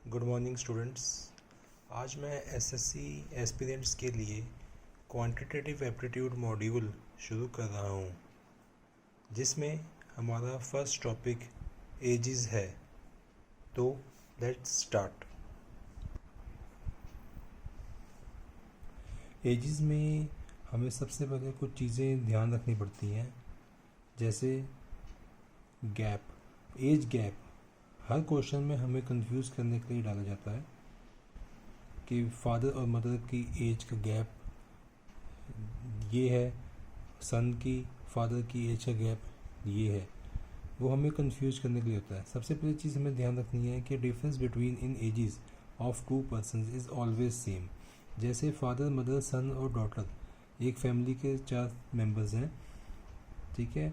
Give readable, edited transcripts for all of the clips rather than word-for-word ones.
Good morning students. आज मैं SSC aspirants के लिए क्वांटिटेटिव एप्टीट्यूड मॉड्यूल शुरू कर रहा हूँ, जिसमें हमारा फर्स्ट टॉपिक एजेस है। तो लेट्स स्टार्ट। एजेस में हमें सबसे पहले कुछ चीज़ें ध्यान रखनी पड़ती हैं, जैसे गैप, एज गैप। हर क्वेश्चन में हमें कंफ्यूज करने के लिए डाला जाता है कि फादर और मदर की एज का गैप ये है, सन की फादर की एज का गैप ये है। वो हमें कंफ्यूज करने के लिए होता है। सबसे पहली चीज़ हमें ध्यान रखनी है कि difference between in ages of two persons is always same. जैसे फादर, मदर, सन और डॉटर, एक फैमिली के 4 मेंबर्स हैं, ठीक है।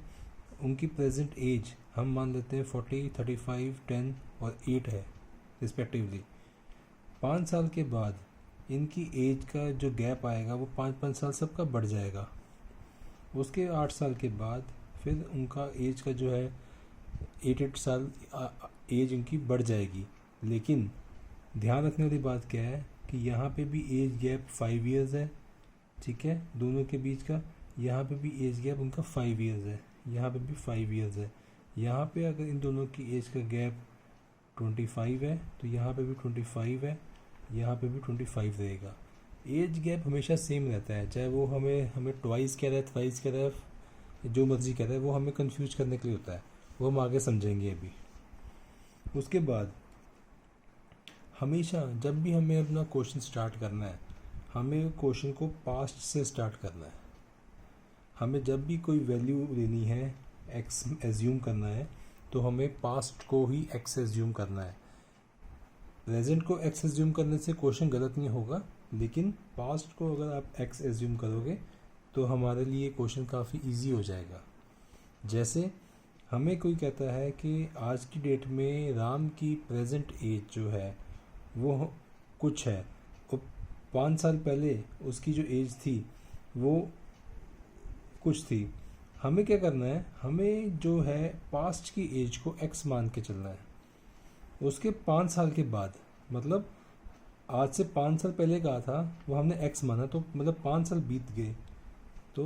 उनकी प्रेजेंट एज हम मान लेते हैं 40, 35, 10 और 8 है रिस्पेक्टिवली। 5 साल के बाद इनकी एज का जो गैप आएगा वो 5-5 साल सबका बढ़ जाएगा। उसके 8 साल के बाद फिर उनका एज का जो है 8 साल एज उनकी बढ़ जाएगी। लेकिन ध्यान रखने वाली बात क्या है कि यहाँ पे भी एज गैप 5 इयर्स है, ठीक है, दोनों के बीच का। यहाँ पे भी एज गैप उनका 5 इयर्स है, यहाँ पे भी 5 इयर्स है। यहाँ पे अगर इन दोनों की एज का गैप 25 है तो यहाँ पे भी 25 है, यहाँ पे भी 25 रहेगा। एज गैप हमेशा सेम रहता है, चाहे वो हमें ट्वाइस कह रहा है, थ्राइस कह रहा है, जो मर्जी कह रहा है, वो हमें कंफ्यूज करने के लिए होता है। वो हम आगे समझेंगे अभी। उसके बाद हमेशा जब भी हमें अपना क्वेश्चन स्टार्ट करना है, हमें क्वेश्चन को पास्ट से स्टार्ट करना है। हमें जब भी कोई वैल्यू लेनी है, एक्स एज्यूम करना है, तो हमें पास्ट को ही एक्स एज्यूम करना है। प्रेजेंट को एक्स एज्यूम करने से क्वेश्चन गलत नहीं होगा, लेकिन पास्ट को अगर आप एक्स एज्यूम करोगे तो हमारे लिए क्वेश्चन काफ़ी इजी हो जाएगा। जैसे हमें कोई कहता है कि आज की डेट में राम की प्रेजेंट एज जो है वो कुछ है, और 5 साल पहले उसकी जो एज थी वो कुछ थी। हमें क्या करना है, हमें जो है पास्ट की एज को एक्स मान के चलना है। उसके 5 साल के बाद, मतलब आज से 5 साल पहले कहा था वो हमने एक्स माना, तो मतलब 5 साल बीत गए तो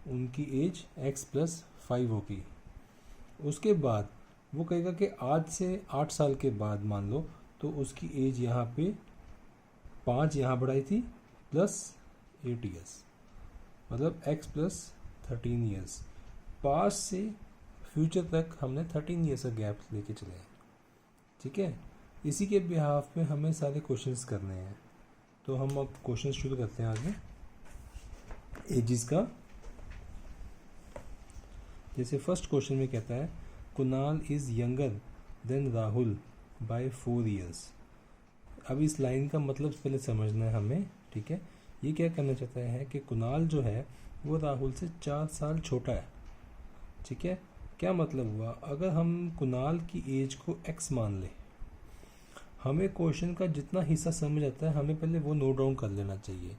उनकी एज एक्स प्लस 5 होगी। उसके बाद वो कहेगा कि आज से 8 साल के बाद मान लो, तो उसकी एज यहाँ पे 5 यहाँ बढ़ाई थी प्लस 8 ईयर्स, मतलब एक्स प्लस 13 ईयर्स। पास्ट से फ्यूचर तक हमने 13 ईयर्स का गैप लेके चले हैं, ठीक है। इसी के बिहाफ में हमें सारे क्वेश्चंस करने हैं। तो हम अब क्वेश्चन शुरू करते हैं आगे एजेस का। जैसे फर्स्ट क्वेश्चन में कहता है Kunal is younger than Rahul by 4 years. अब इस लाइन का मतलब पहले समझना है हमें, ठीक है। ये क्या करना चाहता है कि कुणाल जो है वो राहुल से 4 साल छोटा है, ठीक है। क्या मतलब हुआ, अगर हम कुणाल की एज को एक्स मान लें, हमें क्वेश्चन का जितना हिस्सा समझ आता है हमें पहले वो नोट डाउन कर लेना चाहिए।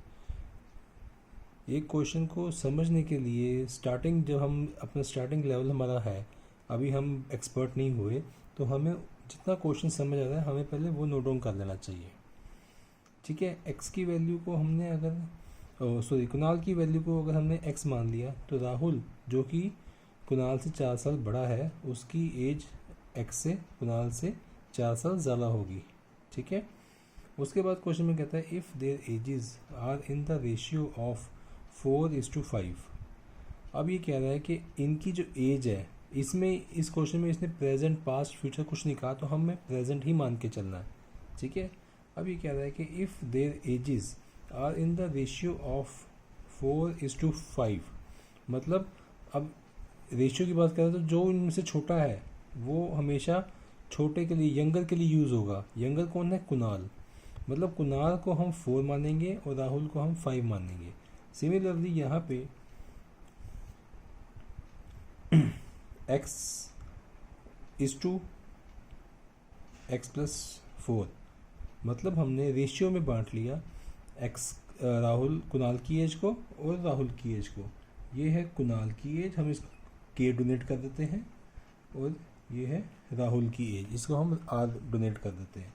एक क्वेश्चन को समझने के लिए स्टार्टिंग, जब हम अपना स्टार्टिंग लेवल हमारा है, अभी हम एक्सपर्ट नहीं हुए, तो हमें जितना क्वेश्चन समझ आता है हमें पहले वो नोट डाउन कर लेना चाहिए, ठीक है। एक्स की वैल्यू को हमने अगर कुणाल की वैल्यू को अगर हमने एक्स मान लिया, तो राहुल जो कि कुणाल से 4 साल बड़ा है, उसकी एज एक्स से कुणाल से 4 साल ज़्यादा होगी, ठीक है। उसके बाद क्वेश्चन में कहता है if there ages are in the ratio of 4:5। अब ये कह रहा है कि इनकी जो एज है, इसमें इस क्वेश्चन में इसने प्रेजेंट, पास्ट, फ्यूचर कुछ नहीं कहा, तो हमें प्रेजेंट ही मान के चलना है, ठीक है। अब ये कह रहा है कि if there ages are in the ratio of 4:5, मतलब अब रेशियो की बात करें तो जो इनमें से छोटा है वो हमेशा छोटे के लिए, यंगर के लिए यूज़ होगा। यंगर कौन है, कुणाल, मतलब कुणाल को हम 4 मानेंगे और राहुल को हम 5 मानेंगे। सिमिलरली यहाँ पे x is to x plus 4, मतलब हमने रेशियो में बांट लिया एक्स, राहुल कुणाल की एज को और राहुल की एज को। ये है कुणाल की एज, हम इस के डोनेट कर देते हैं, और ये है राहुल की एज, इसको हम आर डोनेट कर देते हैं,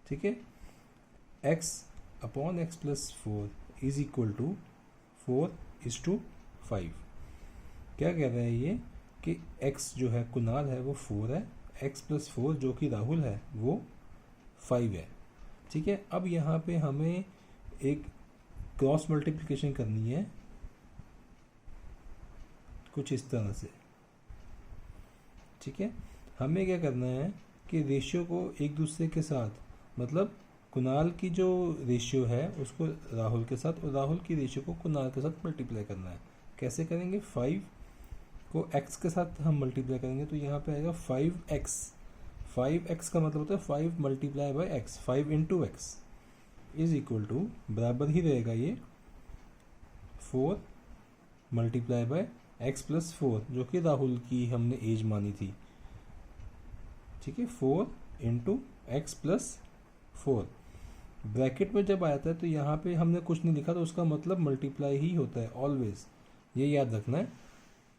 ठीक। ठीक है, x upon x plus 4 is equal to 4:5। क्या कह रहा है ये कि x जो है कुणाल है वो 4 है, x प्लस 4 जो कि राहुल है वो 5 है। ठीक है, अब यहाँ पे हमें एक क्रॉस मल्टीप्लिकेशन करनी है कुछ इस तरह से। ठीक है, हमें क्या करना है कि रेशियो को एक दूसरे के साथ, मतलब कुणाल की जो रेशियो है उसको राहुल के साथ, और राहुल की रेशियो को कुणाल के साथ मल्टीप्लाई करना है। कैसे करेंगे? 5 को x के साथ हम मल्टीप्लाई करेंगे तो यहाँ पे आएगा 5x। 5x का मतलब होता है 5 multiply by x, 5 into x is equal to, बराबर ही रहेगा ये 4 मल्टीप्लाई बाय x प्लस 4 जो कि राहुल की हमने एज मानी थी। ठीक है, 4 इंटू एक्स प्लस 4। ब्रैकेट में जब आता है तो यहाँ पे हमने कुछ नहीं लिखा तो उसका मतलब मल्टीप्लाई ही होता है ऑलवेज, ये याद रखना है।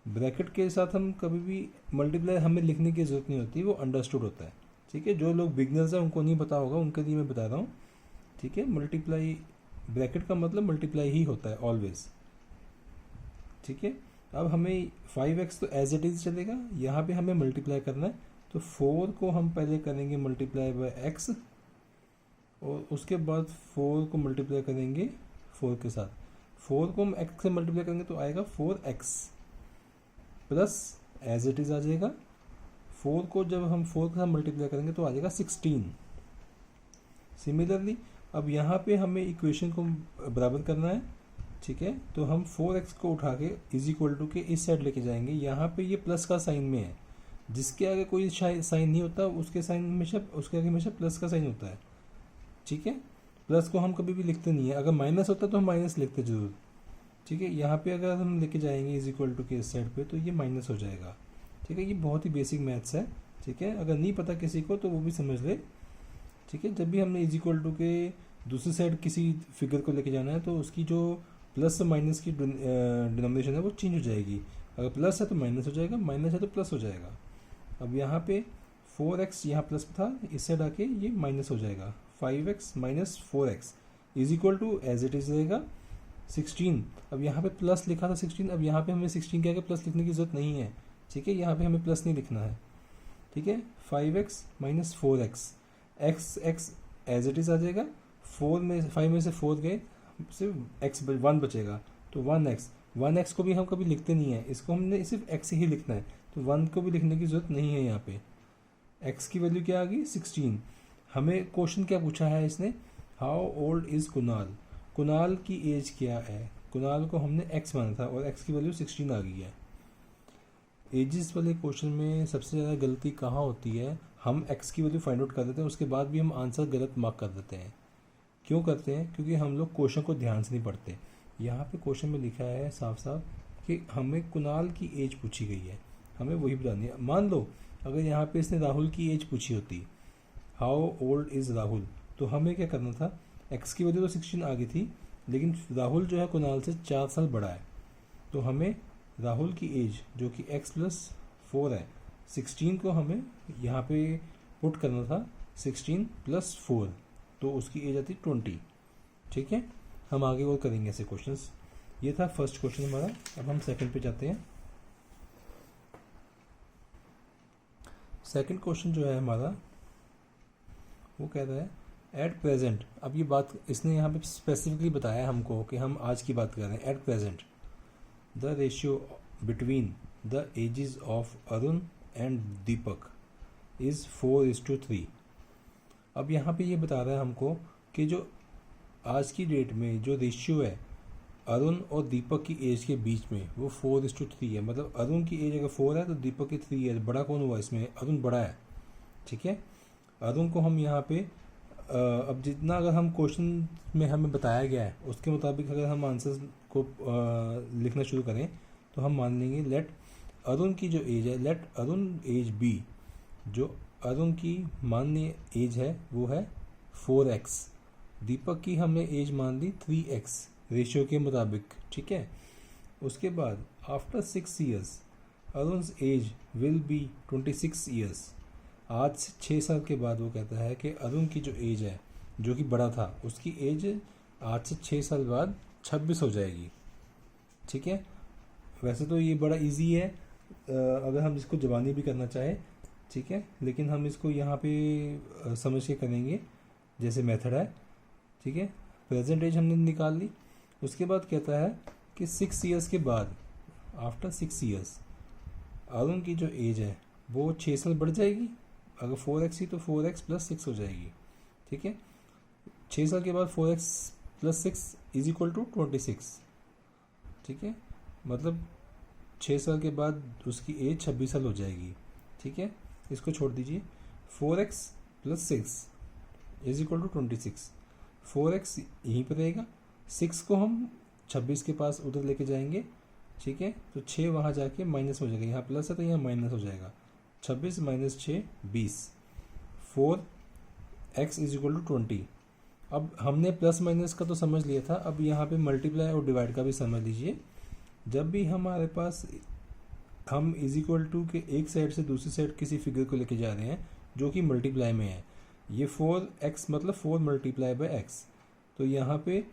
ब्रैकेट के साथ हम कभी भी मल्टीप्लाई हमें लिखने की ज़रूरत नहीं होती, वो अंडरस्टूड होता है। ठीक है, जो लोग बिगनर्स हैं उनको नहीं पता होगा, उनके लिए मैं बता रहा हूँ। ठीक है, मल्टीप्लाई ब्रैकेट का मतलब मल्टीप्लाई ही होता है ऑलवेज। ठीक है, अब हमें 5x तो एज इट इज़ चलेगा, यहाँ पे हमें मल्टीप्लाई करना है तो 4 को हम पहले करेंगे मल्टीप्लाई बाय x, और उसके बाद 4 को मल्टीप्लाई करेंगे 4 के साथ। 4 को हम x से मल्टीप्लाई करेंगे तो आएगा 4x plus age it is आ जाएगा। 4 को जब हम 4 के साथ मल्टीप्लाई करेंगे तो आ जाएगा 16। सिमिलरली अब यहाँ पे हमें इक्वेशन को बराबर करना है। ठीक है, तो हम 4x को उठा के इज इक्वल टू के इस साइड लेके जाएंगे। यहाँ पे ये प्लस का साइन में है, जिसके आगे कोई साइन नहीं होता उसके साइन हमेशा, उसके आगे हमेशा प्लस का साइन होता है। ठीक है, प्लस को हम कभी भी लिखते नहीं है, अगर माइनस होता तो हम माइनस लिखते जरूर। ठीक है, यहाँ पे अगर हम लेके जाएंगे इज इक्वल टू के इस साइड पे तो ये माइनस हो जाएगा। ठीक है, ये बहुत ही बेसिक मैथ्स है। ठीक है, अगर नहीं पता किसी को तो वो भी समझ ले। ठीक है, जब भी हमने इज इक्वल टू के दूसरी साइड किसी फिगर को लेके जाना है तो उसकी जो प्लस और माइनस की डिनोमिनेशन है वो चेंज हो जाएगी। अगर प्लस है तो माइनस हो जाएगा, माइनस है तो प्लस हो जाएगा। अब यहाँ पे 4x यहाँ प्लस था, इस साइड आके ये माइनस हो जाएगा। 5x minus 4x is equal to as it is रहेगा 16। अब यहाँ पे प्लस लिखा था 16, अब यहाँ पे हमें 16 के आगे प्लस लिखने की जरूरत नहीं है। ठीक है, यहाँ पे हमें प्लस नहीं लिखना है। ठीक है, 5x minus 4x, x age it is आ जाएगा। 5 में से 4 गए, सिर्फ x 1 बचेगा तो 1x को भी हम कभी लिखते नहीं है, इसको हमने सिर्फ x ही लिखना है, तो 1 को भी लिखने की जरूरत नहीं है। यहाँ पे x की वैल्यू क्या आ गई? 16। हमें क्वेश्चन क्या पूछा है इसने? How old is Kunal? Kunal की एज क्या है? कुणाल को हमने x माना था और x की वैल्यू 16 आ गई है। एजेस वाले क्वेश्चन में सबसे ज़्यादा गलती कहाँ होती है? हम x की वैल्यू फाइंड आउट कर देते हैं, उसके बाद भी हम आंसर गलत मार्क कर देते हैं। क्यों करते हैं? क्योंकि हम लोग क्वेश्चन को ध्यान से नहीं पढ़ते। यहाँ पे क्वेश्चन में लिखा है साफ साफ कि हमें कुणाल की एज पूछी गई है, हमें वही बतानी है। मान लो अगर यहाँ पे इसने राहुल की एज पूछी होती, हाउ ओल्ड इज़ राहुल, तो हमें क्या करना था? x की वैल्यू तो 16 आ गई थी, लेकिन राहुल जो है कुणाल से 4 साल बड़ा है, तो हमें राहुल की एज जो कि x प्लस 4 है, 16 को हमें यहाँ पे पुट करना था, 16 प्लस 4, तो उसकी एज आती 20। ठीक है, हम आगे और करेंगे ऐसे क्वेश्चंस। ये था फर्स्ट क्वेश्चन हमारा। अब हम सेकंड पे जाते हैं। सेकंड क्वेश्चन जो है हमारा वो कह रहा है एट प्रेजेंट। अब ये बात इसने यहाँ पे स्पेसिफिकली बताया हमको कि हम आज की बात कर रहे हैं। At present the ratio between the ages of Arun and Deepak is 4:3। अब यहाँ पे ये बता रहा है हमको कि जो आज की डेट में जो रेशियो है अरुण और दीपक की एज के बीच में वो 4:3 है। मतलब अरुण की एज अगर 4 है तो दीपक की 3 है। बड़ा कौन हुआ इसमें? अरुण बड़ा है। ठीक है, अरुण को हम यहाँ पे अब जितना अगर हम क्वेश्चन में हमें बताया गया है उसके मुताबिक अगर हम आंसर्स को लिखना शुरू करें तो हम मान लेंगे लेट अरुण की जो एज है, लेट अरुण एज बी, जो अरुण की मान्य एज है वो है 4x, दीपक की हमने एज मान ली 3x रेशियो के मुताबिक। ठीक है, उसके बाद after 6 years Arun's age will be 26 years। आज से 6 साल के बाद वो कहता है कि अरुण की जो एज है, जो कि बड़ा था, उसकी एज आज से 6 साल बाद 26 हो जाएगी। ठीक है, वैसे तो ये बड़ा इजी है अगर हम इसको ज़बानी भी करना चाहें, ठीक है, लेकिन हम इसको यहाँ पे समझ के करेंगे जैसे मेथड है। ठीक है, प्रेजेंट एज हमने निकाल ली। उसके बाद कहता है कि 6 ईयर्स के बाद, आफ्टर 6 ईयर्स, अरुण की जो एज है वो 6 साल बढ़ जाएगी। अगर 4x थी तो 4x + 6 हो जाएगी। ठीक है, 6 साल के बाद 4x + 6 इज इक्वल टू 26। ठीक है, मतलब 6 साल के बाद उसकी एज 26 साल हो जाएगी। ठीक है, इसको छोड़ दीजिए। 4x + 6 is equal to 26। 4x यहीं पर रहेगा, 6 को हम 26 के पास उधर लेके जाएंगे। ठीक है, तो 6 वहाँ जाके माइनस हो जाएगा, यहाँ प्लस है तो यहाँ माइनस हो जाएगा। 26 - 6 20। 4x is equal to 20। अब हमने प्लस माइनस का तो समझ लिया था, अब यहाँ पे मल्टीप्लाई और डिवाइड का भी समझ लीजिए। जब भी हमारे पास हम इज इक्वल टू के एक साइड से दूसरी साइड किसी फिगर को लेके जा रहे हैं जो कि मल्टीप्लाई में है, ये 4x मतलब 4 × x, तो यहाँ पे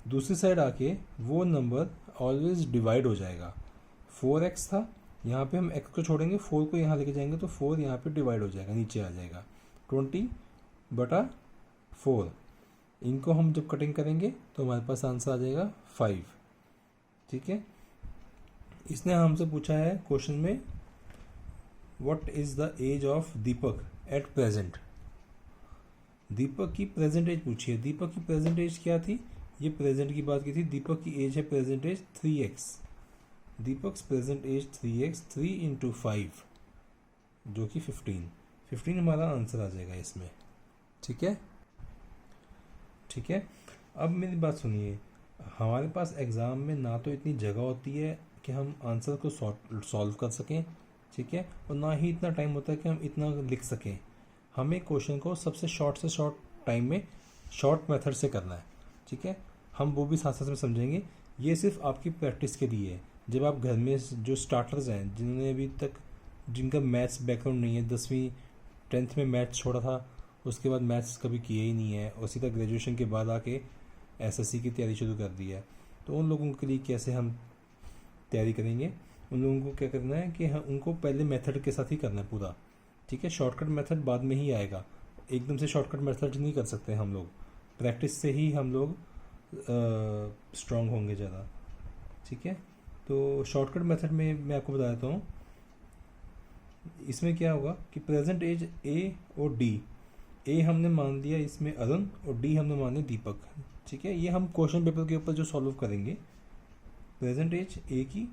दूसरी साइड आके वो नंबर ऑलवेज डिवाइड हो जाएगा। 4x था, यहाँ पे हम x को छोड़ेंगे, 4 को यहाँ लेके जाएंगे तो 4 यहाँ पे डिवाइड हो जाएगा, नीचे आ जाएगा। 20/4, इनको हम जब कटिंग करेंगे तो हमारे पास आंसर आ जाएगा 5। ठीक है, इसने हमसे पूछा है क्वेश्चन में, what is the age of Deepak at present. Deepak की प्रेजेंट एज पूछी है। दीपक की प्रेजेंट एज क्या थी, ये प्रेजेंट की बात की थी। दीपक की एज है प्रेजेंट एज 3x। दीपक प्रेजेंट एज 3x, 3 × 5 जो कि 15 हमारा आंसर आ जाएगा इसमें। ठीक है, ठीक है। अब मेरी बात सुनिए, हमारे पास एग्ज़ाम में ना तो इतनी जगह होती है कि हम आंसर को सॉल्व कर सकें, ठीक है, और ना ही इतना टाइम होता है कि हम इतना लिख सकें। हमें क्वेश्चन को सबसे शॉर्ट से शॉर्ट टाइम में शॉर्ट मेथड से करना है। ठीक है, हम वो भी साथ साथ में समझेंगे। ये सिर्फ आपकी प्रैक्टिस के लिए है। जब आप घर में जो स्टार्टर्स हैं, जिन्होंने अभी तक, जिनका मैथ्स बैकग्राउंड नहीं है, 10वीं 10th में मैथ्स छोड़ा था, उसके बाद मैथ्स कभी किए ही नहीं है, और सीधा ग्रेजुएशन के बाद आके एसएससी की तैयारी शुरू कर दी है, तो उन लोगों के लिए कैसे हम तैयारी करेंगे। उन लोगों को क्या करना है कि उनको पहले मेथड के साथ ही करना है पूरा। ठीक है, शॉर्टकट मेथड बाद में ही आएगा, एकदम से शॉर्टकट मेथड नहीं कर सकते हम लोग। प्रैक्टिस से ही हम लोग स्ट्रांग होंगे ज़्यादा। ठीक है, तो शॉर्टकट मेथड में मैं आपको बता देता हूँ। इसमें क्या होगा कि प्रेजेंट एज ए और डी, ए हमने मान लिया इसमें अरुण, और डी हमने मान लिया दीपक। ठीक है, ये हम क्वेश्चन पेपर के ऊपर जो सॉल्व करेंगे। प्रेजेंट एज ए की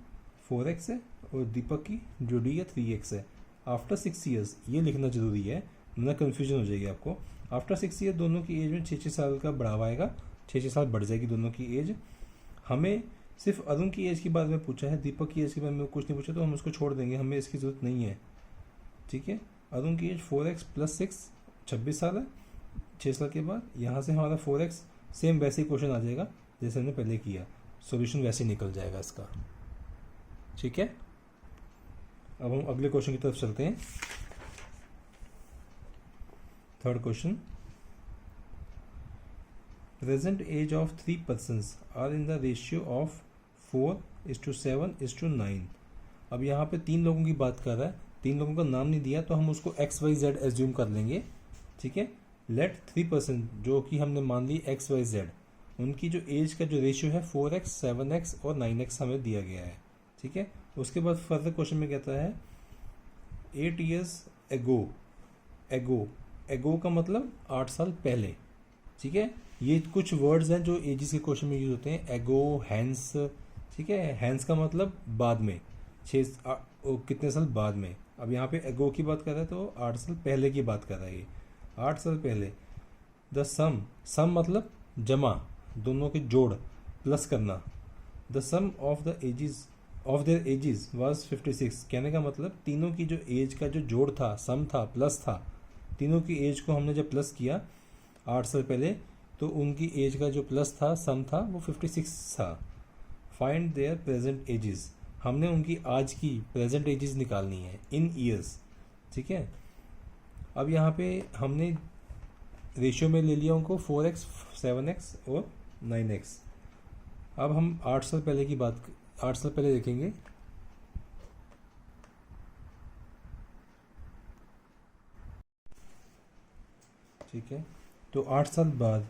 4x है और दीपक की जो डी है 3x है। आफ्टर 6 ईयर्स, ये लिखना जरूरी है, वरना कन्फ्यूजन हो जाएगी आपको। आफ्टर 6 ईयर दोनों की एज में 6-6 साल का बढ़ावा आएगा, 6-6 साल बढ़ जाएगी दोनों की एज। हमें सिर्फ अरुण की एज के बारे में पूछा है, दीपक की एज के बारे में कुछ नहीं पूछा, तो हम उसको छोड़ देंगे, हमें इसकी ज़रूरत नहीं है। ठीक है, अरुण की एज 4x + 6 26 साल है। 6 साल के बाद यहाँ से हमारा 4x सेम वैसे ही क्वेश्चन आ जाएगा जैसे हमने पहले किया, सॉल्यूशन वैसे निकल जाएगा इसका। ठीक है, अब हम अगले क्वेश्चन की तरफ चलते हैं। Third question, present age of 3 persons are in the ratio of 4:7:9। अब यहाँ पे 3 लोगों की बात कर रहा है, 3 लोगों का नाम नहीं दिया, तो हम उसको XYZ एज्यूम कर लेंगे। ठीक है, लेट 3 person जो कि हमने मान ली XYZ, उनकी जो एज का जो रेशियो है 4x, 7x और 9x हमें दिया गया है। ठीक है, उसके बाद फर्दर क्वेश्चन में कहता है 8 years ago, एगो का मतलब 8 साल पहले। ठीक है, ये कुछ वर्ड्स हैं जो एजिस के क्वेश्चन में यूज होते हैं, एगो, हैंस। ठीक है, हैंस का मतलब बाद में, 6 कितने साल बाद में। अब यहाँ पे एगो की बात कर रहा है तो 8 साल पहले की बात कर रहा है ये, 8 साल पहले। द सम मतलब जमा, दोनों के जोड़, प्लस करना। The sum of the ages of their ages was 56। कहने का मतलब तीनों की जो एज का जो जोड़ था, सम था, प्लस था, तीनों की एज को हमने जब प्लस किया 8 साल पहले, तो उनकी एज का जो प्लस था, सम था, वो 56 था। फाइंड देयर प्रेजेंट एजिज, हमने उनकी आज की प्रेजेंट एजिज निकालनी है इन ईयर्स। ठीक है, अब यहाँ पे हमने रेशियो में ले लिया उनको 4x 7x और 9x। अब हम 8 साल पहले की बात 8 साल पहले देखेंगे। ठीक है, तो 8 साल बाद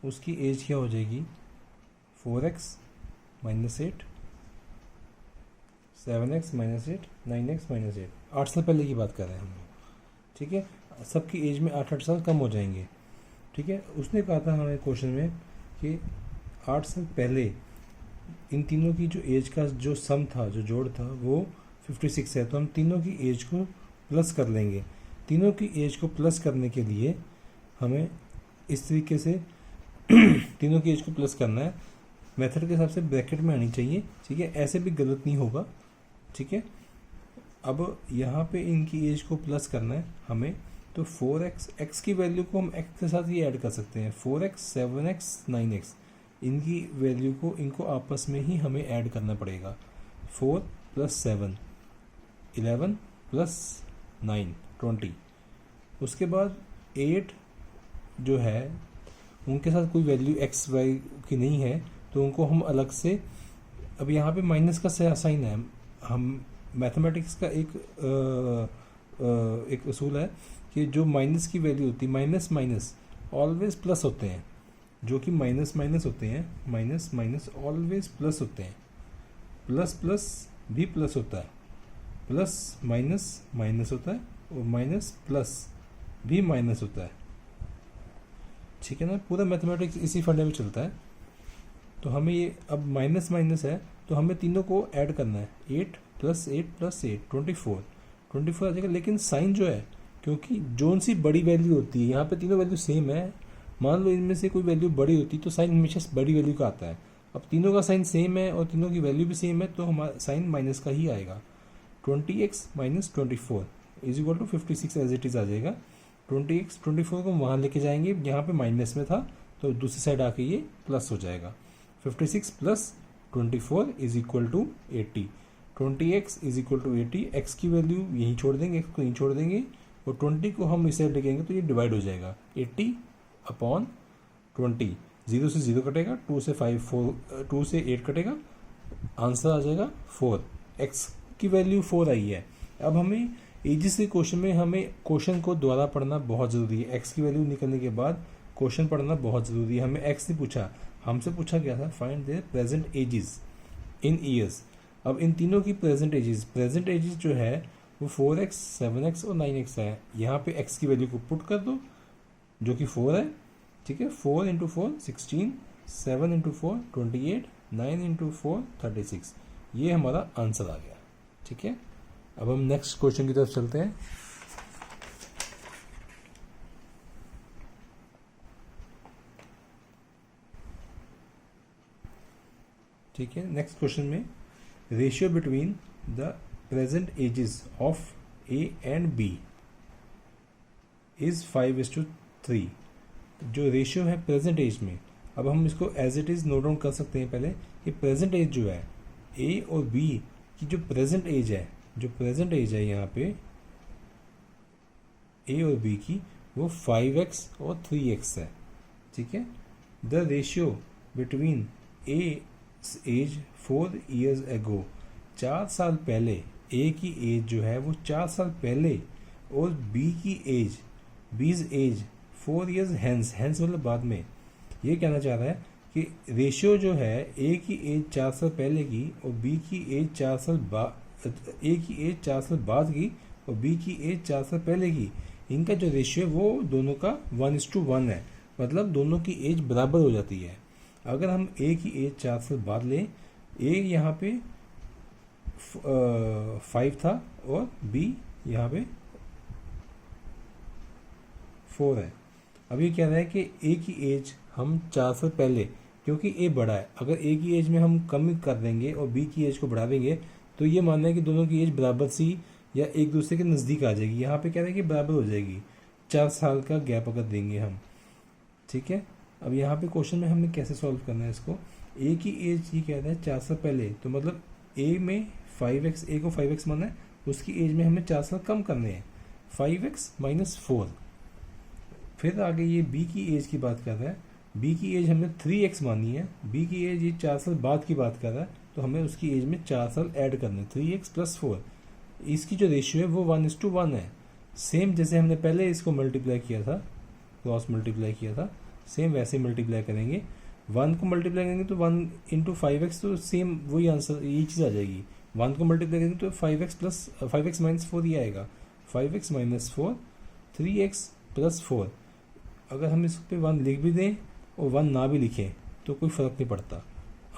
उसकी एज क्या हो जाएगी, 4x minus 8, 7x minus 8, 9x minus 8। 8 साल पहले की बात कर रहे हैं हम लोग। ठीक है, सबकी एज में 8-8 साल कम हो जाएंगे। ठीक है, उसने कहा था हमें क्वेश्चन में कि 8 साल पहले इन तीनों की जो एज का जो सम था, जो जोड़ था, वो 56 है। तो हम तीनों की एज को प्लस कर लेंगे। तीनों की एज को प्लस करने के लिए हमें इस तरीके से तीनों की एज को प्लस करना है। मेथड के हिसाब से ब्रैकेट में आनी चाहिए। ठीक है, ऐसे भी गलत नहीं होगा। ठीक है, अब यहाँ पे इनकी एज को प्लस करना है हमें, तो 4x, x की वैल्यू को हम x के साथ ये ऐड कर सकते हैं। 4x 7x 9x, इनकी वैल्यू को इनको आपस में ही हमें ऐड करना पड़ेगा। 4 + 7 11 + 9 20। उसके बाद 8 जो है उनके साथ कोई वैल्यू x y की नहीं है, तो उनको हम अलग से, अब यहाँ पे माइनस का साइन है। हम मैथमेटिक्स का एक असूल है कि जो माइनस की वैल्यू होती है, माइनस माइनस ऑलवेज प्लस होते हैं। जो कि माइनस माइनस होते हैं, माइनस माइनस ऑलवेज प्लस होते हैं। प्लस प्लस भी प्लस होता है, प्लस माइनस माइनस होता है, और माइनस प्लस भी माइनस होता है। ठीक है ना, पूरा मैथमेटिक्स इसी फंडे में चलता है। तो हमें ये अब माइनस माइनस है, तो हमें तीनों को ऐड करना है। 8 + 8 + 8 24 आ जाएगा। लेकिन साइन जो है, क्योंकि जोन सी बड़ी वैल्यू होती है, यहाँ पे तीनों वैल्यू सेम है, मान लो इनमें से कोई वैल्यू बड़ी होती तो साइन हमेशा बड़ी वैल्यू का आता है। अब तीनों का साइन सेम है और तीनों की वैल्यू भी सेम है, तो हमारा साइन माइनस का ही आएगा। 20x - 24 = 56 एज इट इज आ जाएगा। 20x 24 को वहाँ लेके जाएंगे, यहाँ पे माइनस में था, तो दूसरी साइड आके ये प्लस हो जाएगा। 56 + 24 = 80। 20x = 80। x की वैल्यू यहीं छोड़ देंगे, x को यहीं छोड़ देंगे, और 20 को हम इसे लिखेंगे तो ये डिवाइड हो जाएगा। 80/20, 0 से 0 कटेगा, 2 से 8 कटेगा, आंसर आ जाएगा 4। x की वैल्यू 4 आई है। अब हमें एजिस के क्वेश्चन में हमें क्वेश्चन को दोबारा पढ़ना बहुत ज़रूरी है। x की वैल्यू निकलने के बाद क्वेश्चन पढ़ना बहुत ज़रूरी है। हमें x नहीं पूछा, हमसे पूछा गया था find there present edges in years. अब इन तीनों की प्रेजेंट एजेस जो है वो 4x 7x और 9x है। यहाँ पे x की वैल्यू को पुट कर दो जो कि 4 है। ठीक है, 4 × 4 16, 7 × 4 28, 9 × 4 36। ये हमारा आंसर आ गया। ठीक है, अब हम नेक्स्ट क्वेश्चन की तरफ चलते हैं। ठीक है, नेक्स्ट क्वेश्चन में ratio between the present ages of A and B is 5:3। जो रेशियो है प्रेजेंट एज में, अब हम इसको as it is note down कर सकते हैं पहले कि प्रेजेंट एज जो है A और B की, जो प्रेजेंट एज है यहाँ पे A और B की, वो 5x और 3x है। ठीक है, the ratio between A age 4 years ago, 4 साल पहले A की एज जो है वो 4 साल पहले, और B की as, B's as 4 years hence मतलब बाद में। ये कहना चाह रहा है कि रेशियो जो है A की एज 4 साल पहले की और B की एज 4 साल बाद, A की एज 4 साल बाद की और B की एज 4 साल पहले की, इनका जो रेशियो है वो दोनों का 1:1 है। मतलब दोनों की एज बराबर हो जाती है। अगर हम A की एज 4 साल बाद लें, A यहाँ पे 5 था और B यहाँ पे 4 है। अब ये कह रहा है कि A की एज हम 4 साल पहले, क्योंकि A बड़ा है, अगर A की एज में हम कम कर देंगे और B की एज को बढ़ा देंगे तो ये मानना है कि दोनों की एज बराबर सी या एक दूसरे के नज़दीक आ जाएगी। यहाँ पे कह रहे हैं कि बराबर हो जाएगी, 4 साल का गैप अगर देंगे हम। ठीक है, अब यहाँ पे क्वेश्चन में हमने कैसे सॉल्व करना है इसको। A की एज ये कहता है 4 साल पहले, तो मतलब A में 5x, A को 5x माना है, उसकी एज में हमें 4 साल कम करने हैं। 5x minus 4। फिर आगे ये b की एज की बात कर रहा है, b की एज हमने 3x मानी है, b की एज ये 4 साल बाद की बात कर रहा है, तो हमें उसकी एज में 4 साल ऐड करने, 3x प्लस 4। इसकी जो रेशियो है वो 1:1 है, सेम जैसे हमने पहले इसको मल्टीप्लाई किया था, क्रॉस मल्टीप्लाई किया था, सेम वैसे मल्टीप्लाई करेंगे। 1 को मल्टीप्लाई करेंगे तो 1 इंटू 5x, तो सेम वही आंसर, यही चीज़ आ जाएगी। 1 को मल्टीप्लाई करेंगे तो 5x माइनस 4 ये आएगा, 5x माइनस 4, 3x प्लस 4। अगर हम इस पे 1 लिख भी दें और 1 ना भी लिखें तो कोई फ़र्क नहीं पड़ता,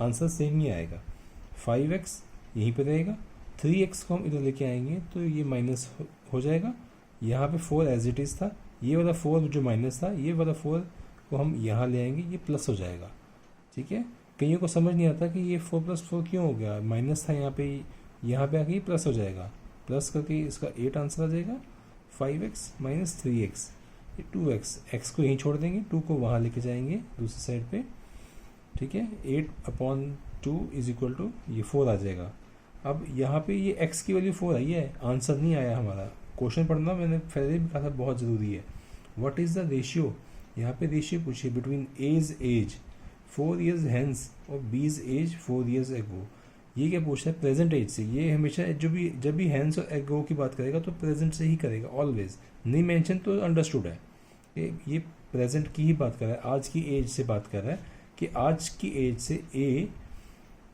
आंसर सेम ही आएगा। 5x यहीं पे रहेगा, 3x को हम इधर लेके आएंगे तो ये माइनस हो जाएगा, यहाँ पे 4 एज इट इज़ था, ये वाला 4 जो माइनस था, ये वाला 4 को हम यहाँ ले आएंगे, ये प्लस हो जाएगा। ठीक है, कईयों को समझ नहीं आता कि ये 4 + 4 क्यों हो गया, माइनस था यहाँ पे आके ये प्लस हो जाएगा, प्लस करके इसका 8 आंसर आ जाएगा। 5x माइनस 3x, ये 2x, x को यहीं छोड़ देंगे, 2 को वहाँ लेके जाएंगे दूसरी साइड पे। ठीक है, 8/2 इज इक्वल टू ये 4 आ जाएगा। अब यहाँ पे ये x की वैल्यू 4 आई है, आंसर नहीं आया हमारा। क्वेश्चन पढ़ना मैंने पहले भी कहा था बहुत ज़रूरी है। व्हाट इज़ द रेशियो, यहाँ पे रेशियो पूछिए बिटवीन एज 4 years hence और बीज एज 4 years ago। ये क्या पूछता है, प्रेजेंट एज से। ये हमेशा जब भी हैंस और एगो की बात करेगा तो प्रेजेंट से ही करेगा, ऑलवेज। नहीं मेंशन तो अंडरस्टूड है, ये प्रेजेंट की ही बात कर रहा है, आज की एज से बात कर रहा है कि आज की एज से ए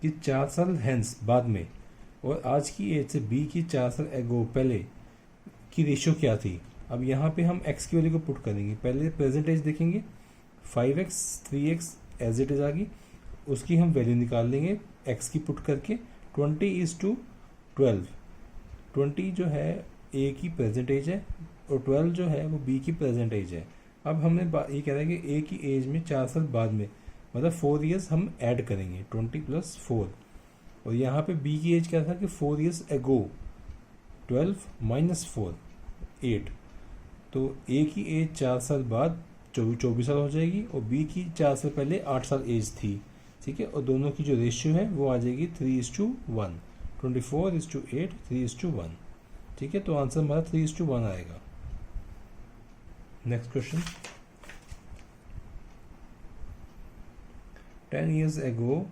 की 4 साल हैंस बाद में और आज की एज से बी की 4 साल एगो पहले की रेशियो क्या थी। अब यहाँ पे हम x की वैल्यू को पुट करेंगे, पहले प्रेजेंट एज देखेंगे, 5x 3x as it is आ गई, उसकी हम वैल्यू निकाल लेंगे x की पुट करके। 20:12, 20 जो है a की प्रेजेंट एज है और 12 जो है वो b की प्रेजेंट एज है। अब हमने ये कह रहा है कि a की एज में 4 साल बाद में, मतलब 4 years हम ऐड करेंगे, 20 + 4। और यहाँ पे b की एज क्या था कि 4 years ago, 12 - 4, 8। तो a की एज 4 साल बाद 24 साल हो जाएगी और b की 4 साल पहले 8 साल एज थी। ठीक है, और दोनों की जो रेशियो है वो आ जाएगी 3:1, 24:8, 3:1। ठीक है, तो आंसर हमारा 3:1 आएगा। Next question, 10 years ago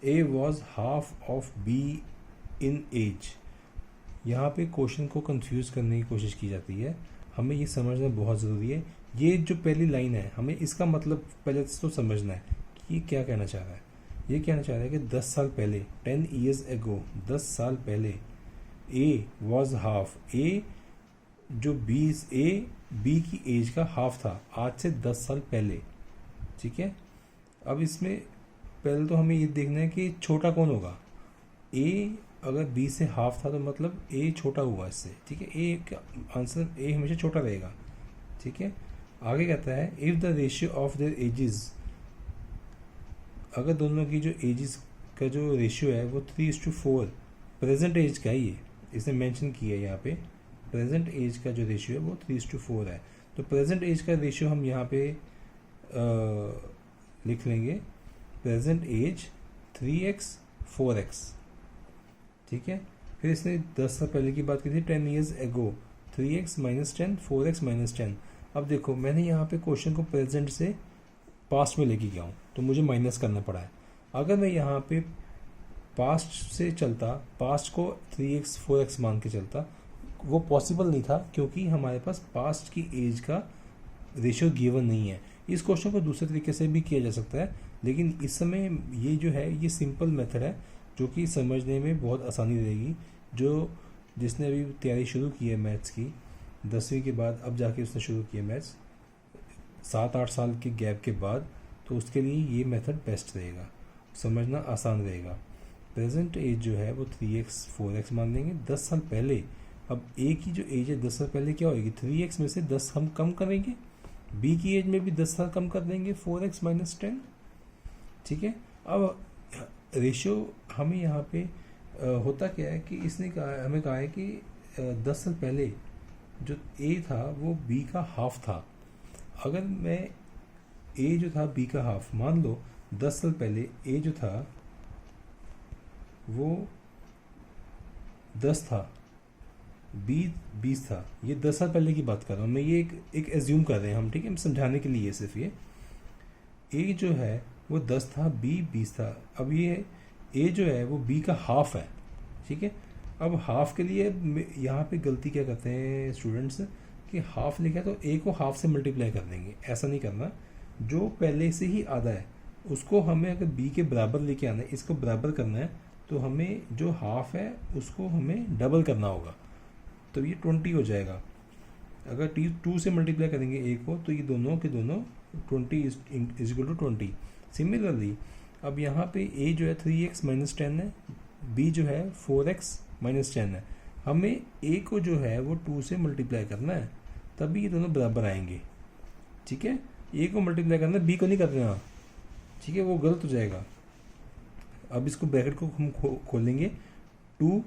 A was half of B in age। यहाँ पे क्वेश्चन को कंफ्यूज करने की कोशिश की जाती है, हमें ये समझना बहुत ज़रूरी है। ये जो पहली लाइन है, हमें इसका मतलब पहले तो समझना है कि ये क्या कहना चाह रहा है। ये कहना चाह रहा है कि 10 साल पहले, 10 years ago, 10 साल पहले A was half, A जो B की एज का हाफ था आज से 10 साल पहले। ठीक है, अब इसमें पहले तो हमें ये देखना है कि छोटा कौन होगा। A अगर B से हाफ था तो मतलब A छोटा हुआ इससे। ठीक है, A का आंसर A हमेशा छोटा रहेगा। ठीक है, आगे कहता है if the ratio of their edges, अगर दोनों की जो एजेस का जो रेशियो है वो 3:4, प्रेजेंट एज का ही है, इसने मेंशन किया है यहाँ पे, प्रेजेंट एज का जो रेशियो है वो 3:4 है। तो प्रेजेंट एज का रेशियो हम यहाँ पे लिख लेंगे, प्रेजेंट एज 3x 4x। ठीक है, फिर इसने 10 साल पहले की बात की थी, 10 years ago, 3x - 10, 4x - 10। अब देखो मैंने यहाँ पे क्वेश्चन को प्रेजेंट से पास्ट में लेके गया हूँ तो मुझे माइनस करना पड़ा है। अगर मैं यहाँ पे पास्ट से चलता, पास्ट को 3x 4x मान के चलता, वो पॉसिबल नहीं था क्योंकि हमारे पास पास्ट की एज का रेशियो गिवन नहीं है। इस क्वेश्चन को दूसरे तरीके से भी किया जा सकता है, लेकिन इस समय ये जो है ये सिंपल मेथड है जो कि समझने में बहुत आसानी रहेगी। जिसने अभी तैयारी शुरू की है मैथ्स की, 10वीं के बाद अब जाके उसने शुरू किया मैथ्स 7-8 साल के गैप के बाद, तो उसके लिए ये मेथड बेस्ट रहेगा, समझना आसान रहेगा। प्रेजेंट एज जो है वो 3x 4x मान लेंगे 10 साल पहले। अब A की जो एज है 10 साल पहले क्या होगी, 3x में से 10 हम कम करेंगे, B की एज में भी 10 साल कम कर देंगे, 4x - 10। ठीक है, अब रेशियो हमें यहाँ पे होता क्या है कि इसने हमें कहा है कि 10 साल पहले जो A था वो B का हाफ था। अगर मैं A जो था B का हाफ, मान लो 10 साल पहले A जो था वो 10 था बी 20 था, ये 10 साल पहले की बात कर रहा हूँ मैं, ये एक एज्यूम कर रहे हैं हम, ठीक है, समझाने के लिए सिर्फ ये ए जो है वो 10 था, बी 20 था। अब ये ए जो है वो बी का हाफ है, ठीक है। अब हाफ के लिए यहाँ पे गलती क्या करते हैं स्टूडेंट्स कि हाफ लिखा है तो ए को हाफ से मल्टीप्लाई कर देंगे, ऐसा नहीं करना। जो पहले से ही आधा है उसको हमें अगर बी के बराबर लेके आना है, इसको बराबर करना है, तो हमें जो हाफ है उसको हमें डबल करना होगा, तो ये 20 हो जाएगा। अगर 2 से मल्टीप्लाई करेंगे ए को तो ये दोनों के दोनों 20 इज इक्वल टू 20। सिमिलरली अब यहाँ पे ए जो है 3x माइनस 10 है, बी जो है 4x माइनस 10 है। हमें ए को जो है वो 2 से मल्टीप्लाई करना है, तभी ये दोनों बराबर आएंगे, ठीक है। ए को मल्टीप्लाई करना है, बी को नहीं करना, ठीक है, वो गलत हो जाएगा। अब इसको ब्रैकेट को हम खोलेंगे, 2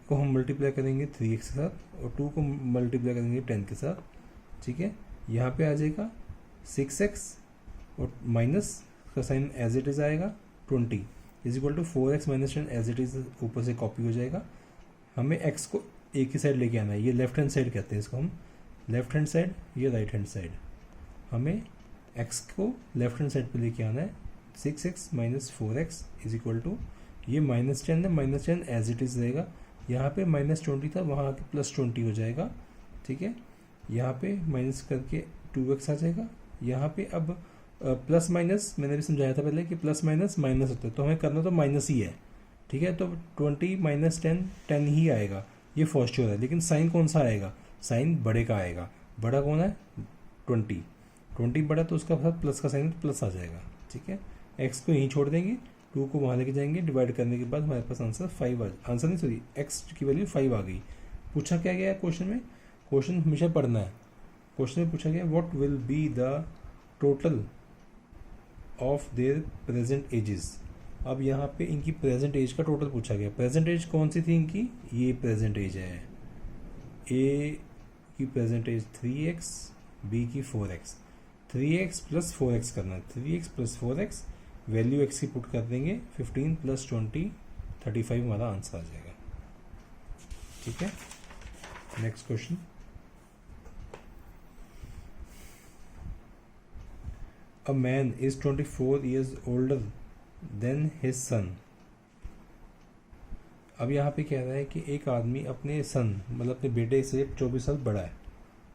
को हम मल्टीप्लाई करेंगे 3x के साथ और 2 को मल्टीप्लाई करेंगे 10 के साथ, ठीक है। यहाँ पे आ जाएगा 6x और माइनस का साइन एज इट इज़ आएगा 20 is equal to 4x minus 10 as it is ऊपर से कॉपी हो जाएगा। हमें x को एक ही साइड लेके आना है, ये लेफ्ट हैंड साइड कहते हैं इसको हम, लेफ्ट हैंड साइड, ये राइट हैंड साइड। हमें x को लेफ्ट हैंड साइड पे लेके आना है, 6x minus 4x is equal to, ये माइनस 10 है, माइनस 10 एज इट इज़ रहेगा। यहाँ पे माइनस 20 था, वहाँ आके प्लस 20 हो जाएगा, ठीक है। यहाँ पे माइनस करके 2x आ जाएगा। यहाँ पे अब प्लस माइनस मैंने भी समझाया था पहले कि प्लस माइनस माइनस होता है, तो हमें करना तो माइनस ही है, ठीक है। तो 20 माइनस 10 10 ही आएगा, ये फर्स्ट श्योर है। लेकिन साइन कौन सा आएगा, साइन बड़े का आएगा। बड़ा कौन है, 20 बड़ा, तो उसका साथ प्लस का साइन प्लस आ जाएगा, ठीक है। एक्स को यहीं छोड़ देंगे, 2 को वहाँ लेके जाएंगे, डिवाइड करने के बाद हमारे पास आंसर 5 आंसर नहीं सॉरी एक्स की वैल्यू 5 आ गई। पूछा क्या गया है क्वेश्चन में, क्वेश्चन हमेशा पढ़ना है। क्वेश्चन में पूछा गया what will be the total of their present edges. अब यहाँ पे इनकी प्रेजेंट एज का टोटल पूछा गया। प्रेजेंट एज कौन सी थी इनकी, ये प्रेजेंट एज है, ए की प्रेजेंट एज 3x, बी की 4x। 3x प्लस 4x करना है, 3x plus 4x, value x की पुट कर देंगे, 15 प्लस 20 35 हमारा आंसर आ जाएगा, ठीक है। Next question, A man is 24 years older than his son। अब यहाँ पे कह रहा है कि एक आदमी अपने सन मतलब अपने बेटे से 24 साल बड़ा है,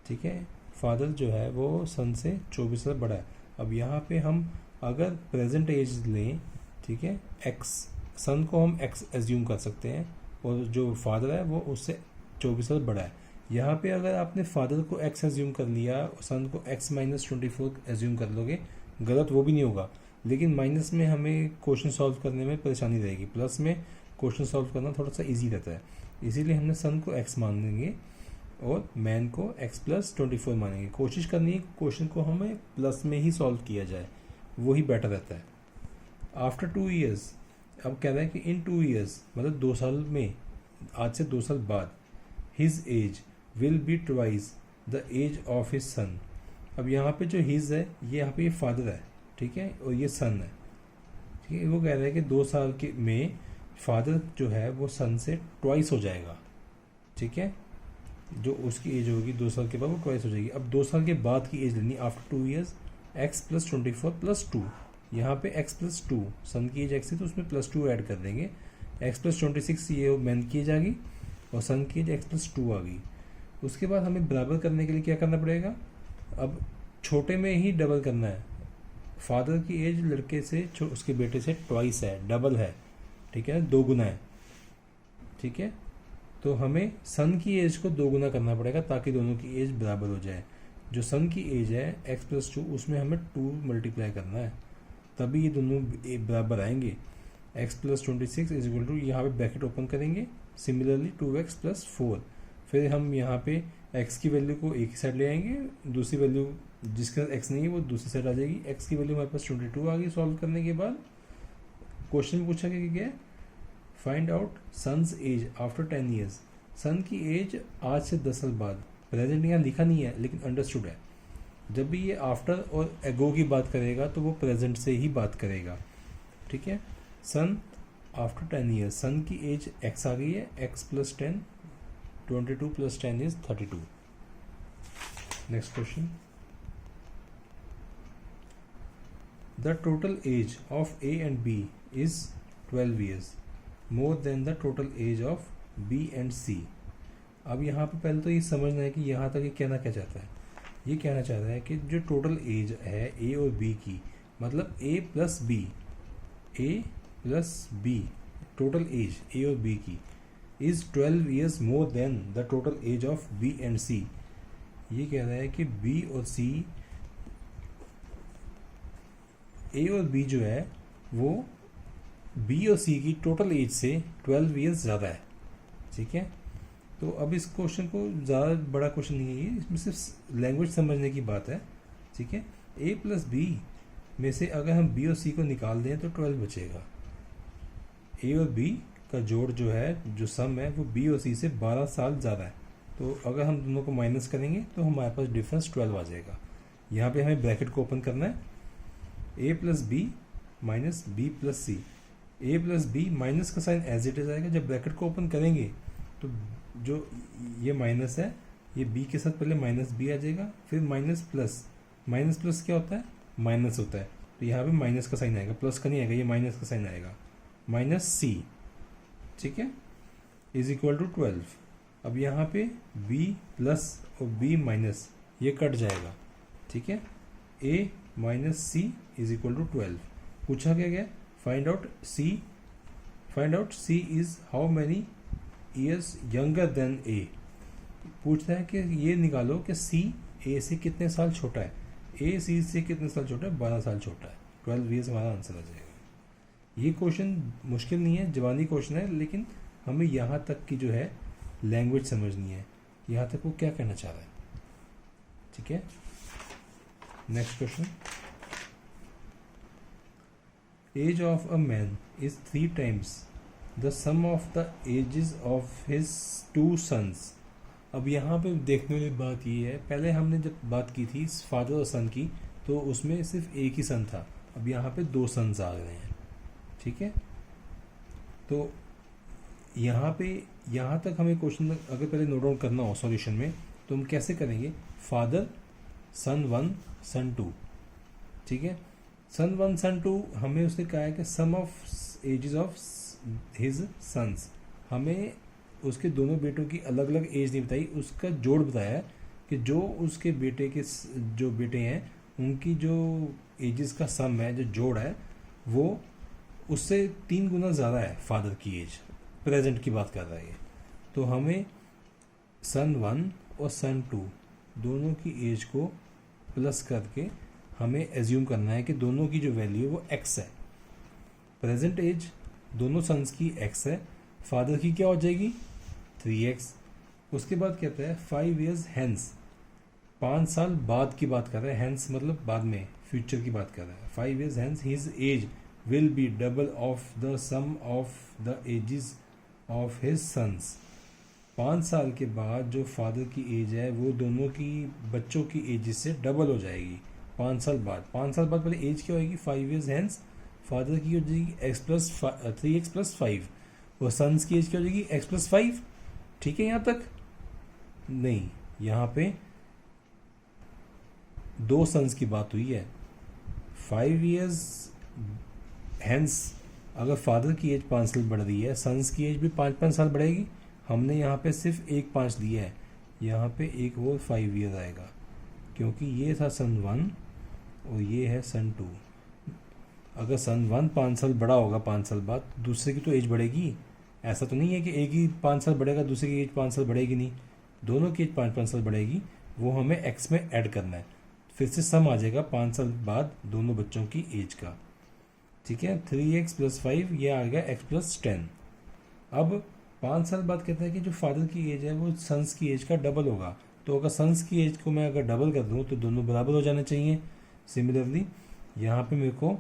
ठीक है। फादर जो है वो सन से 24 साल बड़ा है। अब यहाँ पे हम अगर प्रेजेंट एज लें, ठीक है, एक्स, सन को हम एक्स एज्यूम कर सकते हैं और जो फादर है वो उससे 24 साल बड़ा है। यहाँ पे अगर आपने फादर को एक्स एज्यूम कर लिया, सन को एक्स माइनस 24 एज्यूम कर लोगे, गलत वो भी नहीं होगा, लेकिन माइनस में हमें क्वेश्चन सॉल्व करने में परेशानी रहेगी। प्लस में क्वेश्चन सॉल्व करना थोड़ा सा इजी रहता है, इसीलिए हमने सन को एक्स मान लेंगे और मैन को एक्स प्लस 24 मानेंगे। कोशिश करनी है क्वेश्चन को हमें प्लस में ही सॉल्व किया जाए, वही बेटर रहता है। आफ्टर 2 ईयर्स, अब कह रहा है कि इन 2 ईयर्स मतलब 2 साल में, आज से 2 साल बाद, his age will be twice the age of his son. अब यहाँ पे जो हिज है ये यहाँ पे ये फादर है, ठीक है, और ये सन है, ठीक है। वो कह रहा है कि 2 साल के में फादर जो है वो सन से ट्वाइस हो जाएगा, ठीक है। जो उसकी एज होगी 2 साल के बाद वो ट्वाइस हो जाएगी। अब 2 साल के बाद की एज लेनी, after 2 years, x plus 24 plus 2। यहाँ पे एक्स प्लस 2, सन की एज एक्स है तो उसमें प्लस 2 ऐड कर देंगे। एक्स प्लस 26 ये मैन की एज आ गई और सन की एज एक्स प्लस 2 आ गई। उसके बाद हमें बराबर करने के लिए क्या करना पड़ेगा, अब छोटे में ही डबल करना है। फादर की एज लड़के से उसके बेटे से ट्वाइस है, डबल है, ठीक है, 2 गुना है, ठीक है। तो हमें सन की एज को 2 गुना करना पड़ेगा ताकि दोनों की एज बराबर हो जाए। जो सन की एज है एक्स प्लस 2, उसमें हमें 2 मल्टीप्लाई करना है, तभी ये दोनों बराबर आएंगे। X plus 26 is equal to, यहाँ पे ब्रैकेट ओपन करेंगे, सिमिलरली 2x प्लस 4। फिर हम यहाँ पे x की वैल्यू को एक ही साइड ले आएंगे, दूसरी वैल्यू जिसका x नहीं है वो दूसरी साइड आ जाएगी। x की वैल्यू हमारे पास 22 आ गई सॉल्व करने के बाद। क्वेश्चन में पूछा गया कि क्या है, find out sons age after 10 years. Son की एज आज से 10 साल बाद, प्रेजेंट यहाँ लिखा नहीं है लेकिन अंडरस्टूड है। जब भी ये आफ्टर और एगो की बात करेगा तो वो प्रेजेंट से ही बात करेगा, ठीक है। सन आफ्टर 10 ईयर्स, सन की एज x आ गई है, x plus 10 22 plus 10 is 32. Next question. The total age of A and B is 12 years, more than the total age of B and C. अब यहाँ पे पहले तो ये समझना है कि यहाँ तक ये कहना क्या चाहता है. ये कहना चाहता है कि जो टोटल एज है A और B की, मतलब A plus B, total age A और B की is 12 years more than the total age of B and C. ये कह रहा है कि B और C, A और B जो है वो B और C की टोटल एज से 12 years ज़्यादा है. ठीक है, तो अब इस क्वेश्चन को ज़्यादा बड़ा क्वेश्चन नहीं है ये, इसमें सिर्फ लैंग्वेज समझने की बात है. ठीक है, A प्लस B में से अगर हम B और C को निकाल दें तो 12 बचेगा. A और B का जोड़ जो है, जो सम है, वो B और C से 12 साल ज़्यादा है. तो अगर हम दोनों को माइनस करेंगे तो हमारे पास डिफरेंस 12 आ जाएगा. यहाँ पे हमें ब्रैकेट को ओपन करना है. A plus B minus B plus C. A plus B, minus का साइन एज इट इज आएगा. जब ब्रैकेट को ओपन करेंगे तो जो ये माइनस है, ये B के साथ पहले माइनस बी आ जाएगा, फिर माइनस प्लस क्या होता है, माइनस होता है. तो यहाँ पे माइनस का साइन आएगा, प्लस का नहीं आएगा, ये माइनस का साइन आएगा, माइनस सी. ठीक है, इज इक्वल टू 12. अब यहाँ पे B प्लस और B माइनस ये कट जाएगा. ठीक है, A minus C is equal to 12. पूछा क्या गया, find out C is how many years younger than A. पूछता है कि ये निकालो कि C A से कितने साल छोटा है. A C से कितने साल छोटा है, 12 साल छोटा है. 12 ईयर्स हमारा आंसर आ जाएगा. ये क्वेश्चन मुश्किल नहीं है, जवानी क्वेश्चन है, लेकिन हमें यहाँ तक की जो है लैंग्वेज समझनी है, यहाँ तक वो क्या कहना चाह रहा है. ठीक है, next question. Age of a man is 3 times the sum of the ages of his 2 sons. अब यहाँ पे देखने वाली बात ये है, पहले हमने जब बात की थी फादर और सन की, तो उसमें सिर्फ एक ही सन था. अब यहाँ पे 2 sons आ गए हैं. ठीक है, तो यहाँ तक हमें क्वेश्चन अगर पहले नोट डाउन करना हो सॉल्यूशन में, तो हम कैसे करेंगे, फादर सन 1 सन 2. ठीक है, सन 1 सन 2 हमें उसने कहा है कि sum of ages of his sons. हमें उसके दोनों बेटों की अलग अलग एज नहीं बताई, उसका जोड़ बताया है कि जो उसके बेटे के जो बेटे हैं उनकी जो एजेस का सम है, जो जोड़ है, वो उससे 3 गुना ज़्यादा है फादर की एज. प्रेजेंट की बात कर रहा है ये. तो हमें सन 1 और सन 2 दोनों की एज को प्लस करके हमें एज्यूम करना है कि दोनों की जो वैल्यू है वो x है. प्रेजेंट एज दोनों सन्स की x है, फादर की क्या हो जाएगी 3x. उसके बाद कहता है 5 years hence, 5 साल बाद की बात कर रहा है. hence मतलब बाद में, फ्यूचर की बात कर रहा है. 5 years hence his age will be double of the sum of the ages of his sons. 5 साल के बाद जो फादर की एज है वो दोनों की बच्चों की एज से डबल हो जाएगी 5 साल बाद. 5 साल बाद पहले एज क्या होगी, 5 years hence फादर की हो जाएगी 3x प्लस 5, और सन्स की एज क्या हो जाएगी x प्लस 5. ठीक है, यहाँ तक नहीं, यहाँ पे 2 सन्स की बात हुई है. 5 years hence अगर फादर की एज 5 साल बढ़ रही है, सन्स की एज भी 5-5 साल बढ़ेगी. हमने यहाँ पे सिर्फ 1-5 दिया है, यहाँ पे एक और 5 years आएगा, क्योंकि ये था सन 1 और ये है सन 2. अगर सन 1 5 साल बड़ा होगा 5 साल बाद, दूसरे की तो एज बढ़ेगी. ऐसा तो नहीं है कि एक ही 5 साल बढ़ेगा, दूसरे की एज 5 साल बढ़ेगी नहीं. दोनों की एज 5-5 साल बढ़ेगी. वो हमें एक्स में ऐड करना है, फिर से सम आ जाएगा 5 साल बाद दोनों बच्चों की एज का. ठीक है, 3x प्लस 5 ये आ गया x प्लस 10. अब 5 साल बाद कहता है कि जो फादर की एज है वो सन्स की एज का डबल होगा. तो अगर सन्स की एज को मैं अगर डबल कर दूँ तो दोनों बराबर हो जाने चाहिए. सिमिलरली यहाँ पे मेरे को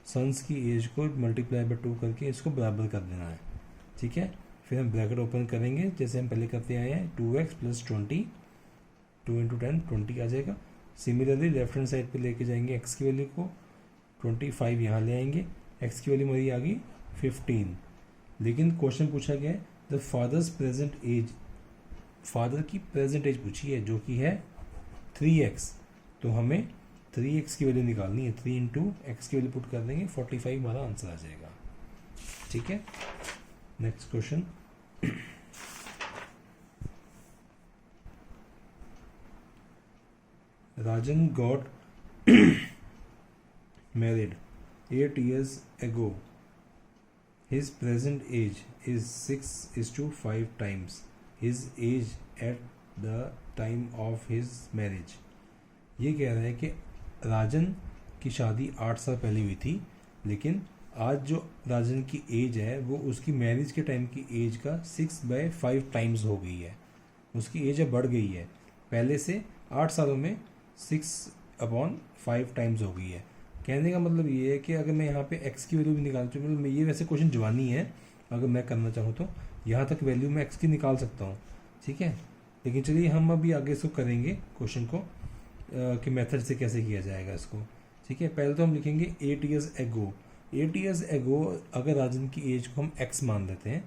सन्स की एज को मल्टीप्लाई बाय 2 करके इसको बराबर कर देना है. ठीक है, फिर हम ब्रैकेट ओपन करेंगे जैसे हम पहले करते आए हैं. 2x प्लस 20, 2 × 10 20 आ जाएगा. सिमिलरली लेफ्ट हैंड साइड पे लेके जाएंगे x की वैल्यू को, 25 यहाँ ले आएंगे, x की वैल्यू हमारी आ गई 15. लेकिन क्वेश्चन पूछा गया है the father's present age father की प्रेजेंट एज पूछी है जो कि है 3x, तो हमें 3x की वैल्यू निकालनी है। 3 इंटू एक्स की वैल्यू पुट कर देंगे, 45 हमारा आंसर आ जाएगा। ठीक है, next question. Rajan got married 8 years ago. His present age is 6:5 times his age at the time of his marriage. ये कह रहा है कि राजन की शादी 8 साल पहले हुई थी, लेकिन आज जो राजन की एज है वो उसकी मैरिज के टाइम की एज का 6/5 टाइम्स हो गई है। उसकी एज अब बढ़ गई है, पहले से 8 सालों में 6/5 टाइम्स हो गई है। कहने का मतलब ये है कि अगर मैं यहाँ पे x की वैल्यू भी निकाल चुका, मतलब ये वैसे क्वेश्चन जवानी है, अगर मैं करना चाहूँ तो यहाँ तक वैल्यू मैं x की निकाल सकता हूँ। ठीक है, लेकिन चलिए हम अभी आगे इसको करेंगे क्वेश्चन को कि मेथड से कैसे किया जाएगा इसको। ठीक है, पहले तो हम लिखेंगे 8 years ago। 8 years ago अगर राजन की एज को हम x मान लेते हैं,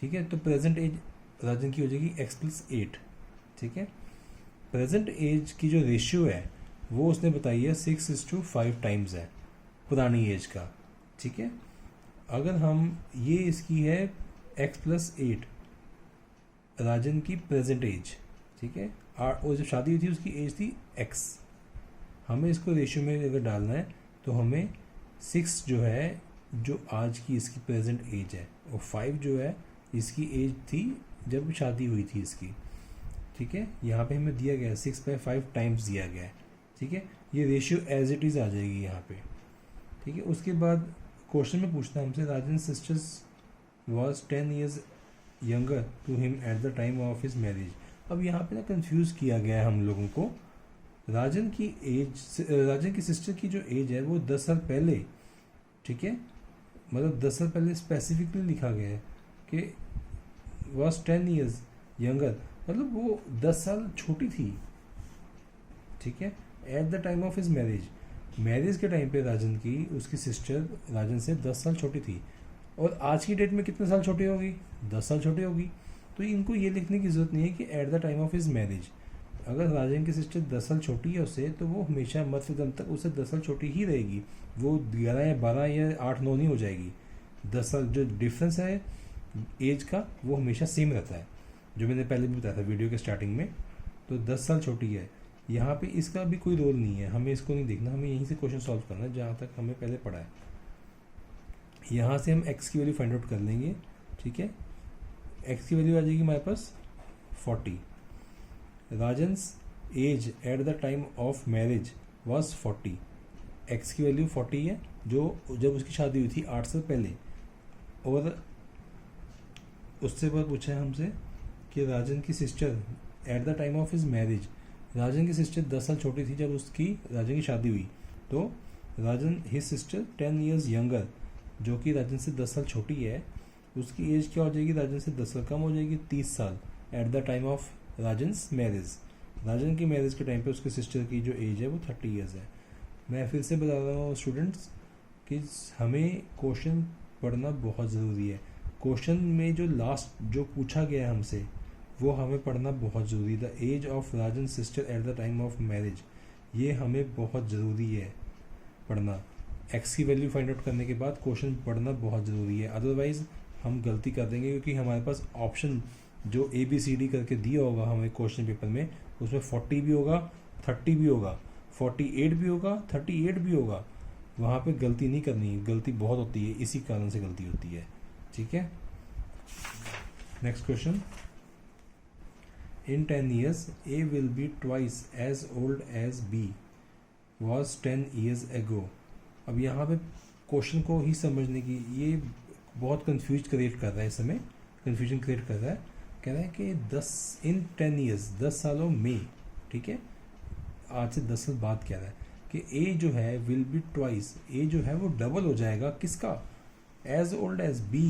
ठीक है, तो प्रेजेंट एज राजन की हो जाएगी x+8। ठीक है, प्रेजेंट एज की जो रेशियो है वो उसने बताई है 6:5 टाइम्स है पुरानी एज का। ठीक है, अगर हम ये इसकी है x+8 राजन की प्रेजेंट एज, ठीक है, और जब शादी हुई थी उसकी एज थी x। हमें इसको रेशियो में अगर डालना है तो हमें 6 जो है जो आज की इसकी प्रेजेंट एज है, और 5 जो है इसकी एज थी जब शादी हुई थी इसकी। ठीक है, यहाँ पे हमें दिया गया है 6/5 टाइम्स दिया गया है। ठीक है, ये रेशियो एज इट इज़ आ जाएगी यहाँ पे। ठीक है, उसके बाद क्वेश्चन में पूछता है हमसे Rajan sisters was 10 years younger to him at the time of his marriage. अब यहाँ पे ना कंफ्यूज किया गया है हम लोगों को। राजन की सिस्टर की जो एज है वो 10 साल पहले, ठीक है, मतलब 10 साल पहले स्पेसिफिकली लिखा गया है कि वॉज 10 years यंगर, मतलब वो 10 साल छोटी थी। ठीक है, eight the time of his marriage के टाइम पे राजन की उसकी सिस्टर राजन से 10 साल छोटी थी, और आज की डेट में कितने साल छोटी होगी? 10 साल छोटी होगी। तो इनको ये लिखने की ज़रूरत नहीं है कि eight the time of his marriage. अगर राजन की सिस्टर 10 साल छोटी है उससे, तो वो हमेशा मरते तक उससे 10 साल छोटी ही रहेगी। वो 11 या 12 या 8-9 नहीं हो जाएगी। 10 साल जो डिफरेंस है एज का वो हमेशा सेम रहता है, जो मैंने पहले भी बताया था वीडियो के स्टार्टिंग में। तो 10 साल छोटी है। यहाँ पे इसका भी कोई रोल नहीं है, हमें इसको नहीं देखना, हमें यहीं से क्वेश्चन सॉल्व करना है जहाँ तक हमें पहले पढ़ा है। यहाँ से हम x की वैल्यू फाइंड आउट कर लेंगे। ठीक है, x की वैल्यू आ जाएगी हमारे पास 40। Rajan's age at the time of marriage was 40। x की वैल्यू 40 है जो जब उसकी शादी हुई थी 8 साल पहले। और उससे बाद पूछा है हमसे कि राजन की sister at the time of his marriage, Rajan की सिस्टर 10 साल छोटी थी जब उसकी राजन की शादी हुई। तो राजन हिज सिस्टर 10 years यंगर, जो कि राजन से 10 साल छोटी है, उसकी एज क्या हो जाएगी? राजन से 10 साल कम हो जाएगी, 30 साल at the time of Rajan's marriage. Rajan की मैरिज के टाइम पे उसके सिस्टर की जो एज है वो 30 years है। मैं फिर से बता रहा हूँ स्टूडेंट्स कि हमें क्वेश्चन पढ़ना बहुत ज़रूरी है। क्वेश्चन में जो लास्ट जो पूछा गया है हमसे वो हमें पढ़ना बहुत ज़रूरी है। The age of Rajan sister at the time of marriage, ये हमें बहुत ज़रूरी है पढ़ना। एक्स की वैल्यू फाइंड आउट करने के बाद क्वेश्चन पढ़ना बहुत ज़रूरी है, अदरवाइज़ हम गलती कर देंगे, क्योंकि हमारे पास ऑप्शन जो ABCD करके दिया होगा हमें क्वेश्चन पेपर में, उसमें 40 भी होगा, 30 भी होगा, 48 भी होगा, 38 भी होगा। वहाँ पे गलती नहीं करनी, गलती बहुत होती है, इसी कारण से गलती होती है। ठीक है, next question. In 10 years, A will be twice as old as B was 10 years ago. अब यहाँ पे क्वेश्चन को ही समझने की, ये बहुत कंफ्यूज क्रिएट कर रहा है, इस समय कंफ्यूजन क्रिएट कर रहा है। कह रहा है कि 10 years 10 सालों में, ठीक है, आज से 10 साल बाद कह रहा है कि A जो है विल बी ट्वाइस, A जो है वो डबल हो जाएगा किसका? As old as B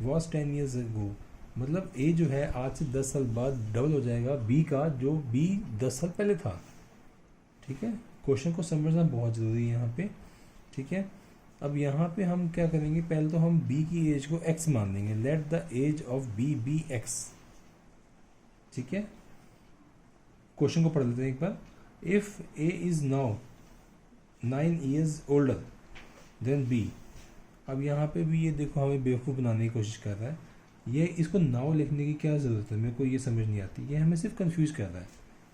was 10 years ago। मतलब A जो है आज से 10 साल बाद डबल हो जाएगा B का, जो B 10 साल पहले था। ठीक है, क्वेश्चन को समझना बहुत ज़रूरी है यहाँ पे। ठीक है, अब यहाँ पे हम क्या करेंगे, पहले तो हम B की एज को X मान लेंगे। Let the age of B be X। ठीक है, क्वेश्चन को पढ़ लेते हैं एक बार। If A is now 9 years older than B. अब यहाँ पे भी ये देखो हमें बेवकूफ़ बनाने की कोशिश कर रहा है। ये इसको नाउ लिखने की क्या ज़रूरत है, मेरे को ये समझ नहीं आती। ये हमें सिर्फ कंफ्यूज कर रहा है।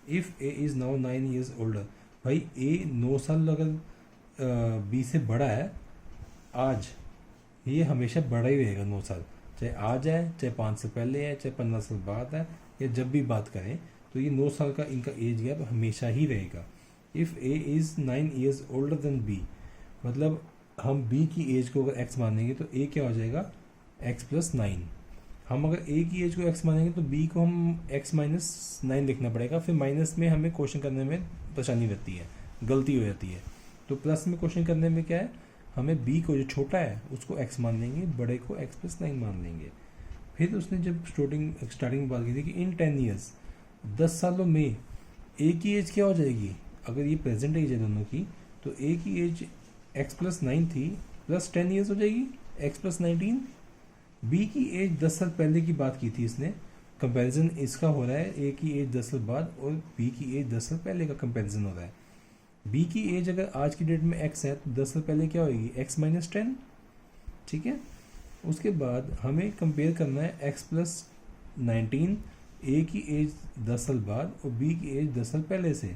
If A is now 9 years older, भाई ए 9 साल अगर बी से बड़ा है आज, ये हमेशा बड़ा ही रहेगा 9 साल, चाहे आज है, चाहे 5 साल पहले है, चाहे 15 साल बाद है, या जब भी बात करें तो ये 9 साल का इनका एज गैप हमेशा ही रहेगा। If A is 9 years older than B, मतलब हम b की एज को अगर x मानेंगे तो a क्या हो जाएगा, x + 9। हम अगर a की एज को x मानेंगे तो b को हम x - 9 लिखना पड़ेगा। फिर माइनस में हमें क्वेश्चन करने में परेशानी रहती है, गलती हो जाती है। तो प्लस में क्वेश्चन करने में क्या है, हमें b को जो छोटा है उसको x मान लेंगे, बड़े को x + 9 मान लेंगे। फिर उसने जब स्टार्टिंग में बात की थी कि इन 10 years, 10 सालों में a की एज क्या हो जाएगी, अगर ये प्रेजेंट एज है दोनों की, तो a की एज x + 9 थी प्लस 10 years हो जाएगी, x + 19। b की एज 10 साल पहले की बात की थी इसने, कंपैरिजन इसका हो रहा है a की एज 10 साल बाद और b की एज 10 साल पहले का कंपैरिजन हो रहा है। b की एज अगर आज की डेट में x है तो 10 साल पहले क्या होगी, x - 10, ठीक है। उसके बाद हमें कंपेयर करना है x + 19, a की एज 10 साल बाद और b की एज 10 साल पहले से।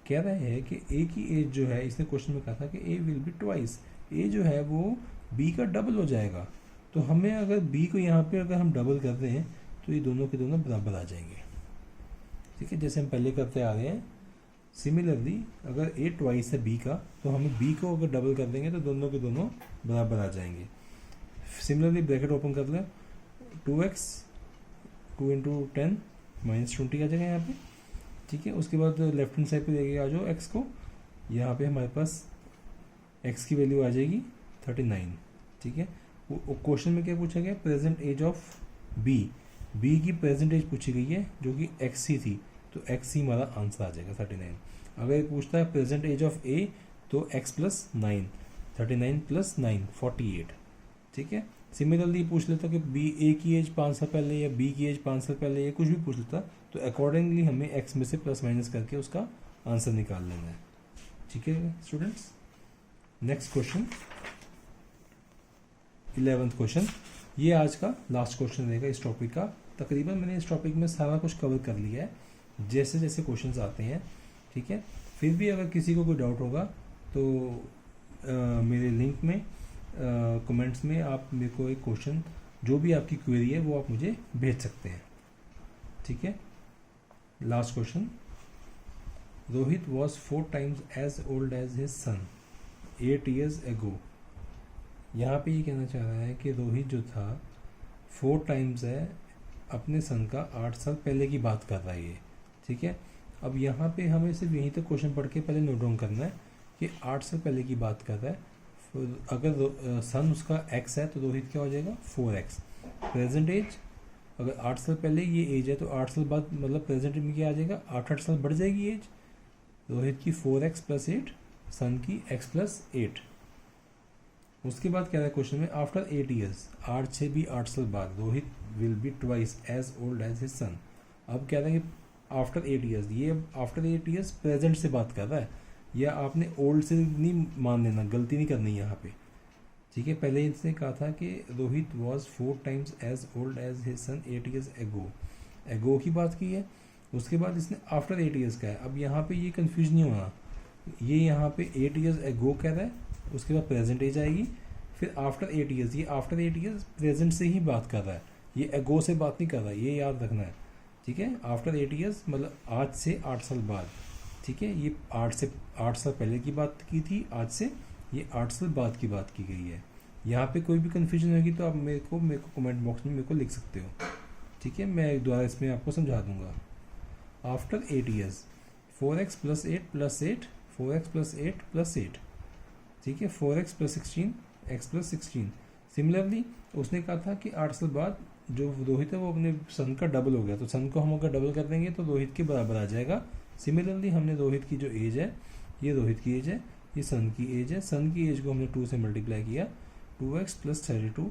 कह रहा है कि a की एज जो है, इसने क्वेश्चन में कहा था कि a will be twice, a जो है वो b का डबल हो जाएगा। तो हमें अगर b को यहाँ पे अगर हम डबल कर दें तो ये दोनों के दोनों बराबर आ जाएंगे, ठीक है, जैसे हम पहले करते आ रहे हैं। सिमिलरली अगर a ट्वाइस है b का, तो हमें b को अगर डबल कर देंगे तो दोनों के दोनों बराबर आ जाएंगे। सिमिलरली ब्रैकेट ओपन कर लें, 2x 2 × 10 -20 आ जाएगा यहाँ पे, ठीक है। उसके बाद लेफ्ट हैंड साइड पे लेके आ जाओ x को, यहाँ पे हमारे पास x की वैल्यू आ जाएगी 39, ठीक है। वो क्वेश्चन में क्या पूछा गया, प्रेजेंट एज ऑफ b की प्रेजेंट एज पूछी गई है जो कि x ही थी, तो x ही हमारा आंसर आ जाएगा 39। अगर ये पूछता है प्रेजेंट एज ऑफ a तो x + 9, 39 + 9 48, ठीक है। सिमिलरली पूछ लेता कि a की एज 5 साल पहले या b की एज 5 साल पहले या कुछ भी पूछ लेता, तो अकॉर्डिंगली हमें x में से प्लस माइनस करके उसका आंसर निकाल लेना है, ठीक है students. Next question 11th question, ये आज का लास्ट क्वेश्चन रहेगा इस टॉपिक का। तकरीबन मैंने इस टॉपिक में सारा कुछ कवर कर लिया है, जैसे जैसे क्वेश्चंस आते हैं, ठीक है। फिर भी अगर किसी को कोई डाउट होगा तो मेरे लिंक में कमेंट्स में आप मेरे को एक क्वेश्चन, जो भी आपकी क्वेरी है वो आप मुझे भेज सकते हैं, ठीक है। Last question, Rohit was 4 times as old as his son 8 years ago। यहाँ पे ये कहना चाह रहा है कि रोहित जो था 4 times है अपने सन का, 8 साल पहले की बात कर रहा है ये, ठीक है। अब यहाँ पे हमें सिर्फ यहीं तक क्वेश्चन पढ़ के पहले नोट डाउन करना है कि 8 साल पहले की बात कर रहा है। अगर सन उसका x है तो रोहित क्या हो जाएगा 4x। प्रेजेंट एज अगर 8 साल पहले ये एज है तो 8 साल बाद मतलब प्रेजेंट में क्या आ जाएगा, 8 साल बढ़ जाएगी एज। रोहित की 4x + 8, सन की x + 8। उसके बाद क्या है क्वेश्चन में, आफ्टर 8 years, 8 से भी 8 साल बाद Rohit will be twice as old as his son. अब क्या है कि आफ्टर 8 years, ये आफ्टर 8 years प्रेजेंट से बात कर रहा है, या आपने ओल्ड से नहीं मान लेना, गलती नहीं करनी यहाँ पे, ठीक है। पहले इसने कहा था कि Rohit was 4 times as old as his son 8 years ago, एगो की बात की है। उसके बाद इसने आफ्टर 8 years का है। अब यहाँ पे ये कंफ्यूज नहीं होना, ये यहाँ पे 8 years ago कह रहा है, उसके बाद प्रेजेंट एज आएगी, फिर आफ्टर 8 years, ये आफ्टर 8 years प्रेजेंट से ही बात कर रहा है, ये एगो से बात नहीं कर रहा है, ये याद रखना है, ठीक है। आफ्टर 8 years मतलब आज से 8 साल बाद, ठीक है। ये 8 साल पहले की बात की थी, आज से ये 8 साल बाद की बात की गई है। यहाँ पे कोई भी कन्फ्यूजन होगी तो आप मेरे को कमेंट बॉक्स में मेरे को लिख सकते हो, ठीक है। मैं दोबारा इसमें आपको समझा दूंगा। आफ्टर 8 years 4x + 8 + 8, 4x + 8 + 8, ठीक है। 4x + 16, x + 16। सिमिलरली उसने कहा था कि 8 साल बाद जो रोहित है वो अपने सन का डबल हो गया, तो सन को हम अगर डबल कर देंगे तो रोहित के बराबर आ जाएगा। सिमिलरली हमने रोहित की जो एज है, ये रोहित की एज है, ये सन की एज है। सन की एज को हमने 2 से मल्टीप्लाई किया, 2x + 32।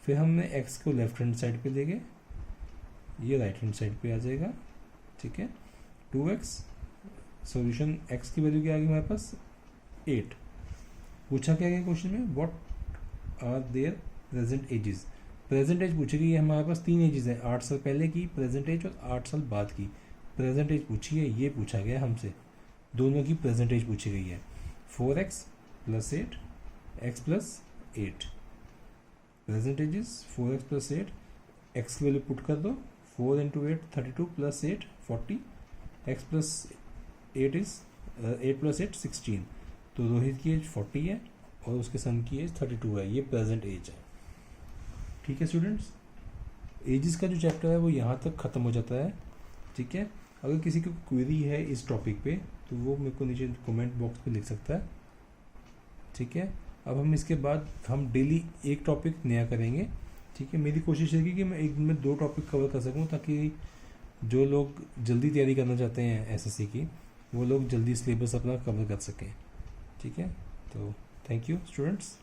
फिर हमने x को लेफ्ट हैंड साइड पे ले गए, ये राइट हैंड साइड पे आ जाएगा, ठीक है। 2x सॉल्यूशन x की वैल्यू क्या आ गई हमारे पास 8। पूछा क्या गया क्वेश्चन में, what are their present ages. Present age पूछी गई है, हमारे पास 3 एजेस है, 8 साल पहले की प्रेजेंट एज और 8 साल बाद की प्रेजेंट एज पूछी है। ये पूछा गया हमसे, दोनों की प्रेजेंट एज पूछी गई है। 4x + 8 x + 8 present age is 4x + 8, x की वैल्यू पुट कर दो, 4 × 8 32 + 8 40, x + 8 इज 8 + 8 16। तो रोहित की एज 40 है और उसके सन की एज 32 है। ये प्रेजेंट एज है, ठीक है स्टूडेंट्स। एजेस का जो चैप्टर है वो यहाँ तक ख़त्म हो जाता है, ठीक है। अगर किसी को क्वेरी है इस टॉपिक पे तो वो मेरे को नीचे कमेंट बॉक्स पे लिख सकता है, ठीक है। अब हम इसके बाद हम डेली एक टॉपिक नया करेंगे, ठीक है। मेरी कोशिश रहेगी कि मैं एक दिन में 2 टॉपिक कवर कर सकूं, ताकि जो लोग जल्दी तैयारी करना चाहते हैं एसएससी की, वो लोग जल्दी सिलेबस अपना कवर कर सकें, ठीक है। तो थैंक यू स्टूडेंट्स।